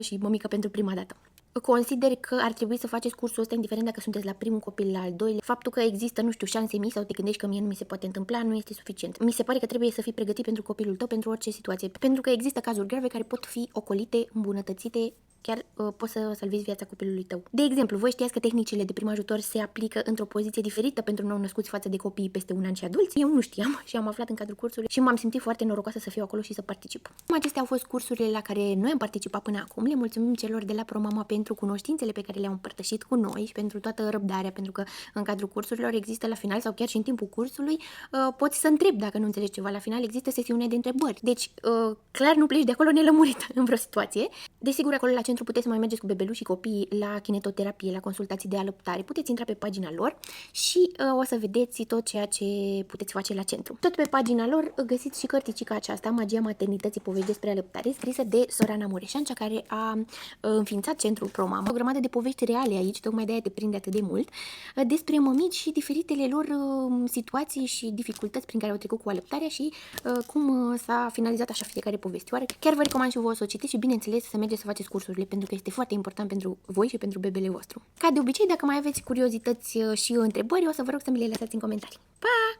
și mămică pentru prima dată. Consider că ar trebui să faceți cursul ăsta indiferent dacă sunteți la primul copil, la al doilea. Faptul că există, nu știu, șanse mici sau te gândești că mie nu mi se poate întâmpla, nu este suficient. Mi se pare că trebuie să fii pregătit pentru copilul tău, pentru orice situație. Pentru că există cazuri grave care pot fi ocolite, îmbunătățite, chiar poți să salvezi viața copilului tău. De exemplu, voi știați că tehnicile de prim ajutor se aplică într-o poziție diferită pentru nou-născuți față de copiii peste un an și adulți? Eu nu știam și am aflat în cadrul cursului și m-am simțit foarte norocoasă să fiu acolo și să particip. Acestea au fost cursurile la care noi am participat până acum. Le mulțumim celor de la ProMama pentru cunoștințele pe care le-au împărtășit cu noi și pentru toată răbdarea, pentru că în cadrul cursurilor există la final sau chiar și în timpul cursului poți să întrebi dacă nu înțelegi ceva. La final există sesiune de întrebări. Deci, clar nu pleci de acolo nelămurit în vreo situație. Desigur, acolo la centru puteți să mai mergeți cu bebeluși și copiii la kinetoterapie, la consultații de alăptare. Puteți intra pe pagina lor și o să vedeți tot ceea ce puteți face la centru. Tot pe pagina lor găsiți și cărticica aceasta, Magia maternității, povești despre alăptare, scrisă de Sorana Mureșan, cea care a înființat centrul ProMama. O grămadă de povești reale aici, tocmai de aia te prinde atât de mult, despre mămici și diferitele lor situații și dificultăți prin care au trecut cu alăptarea și cum s-a finalizat așa fiecare povestioară. Chiar vă recomand și vouă să o citiți și, bineînțeles, să mergeți să faceți cursurile, pentru că este foarte important pentru voi și pentru bebele vostru. Ca de obicei, dacă mai aveți curiozități și întrebări, o să vă rog să mi le lăsați în comentarii. Pa!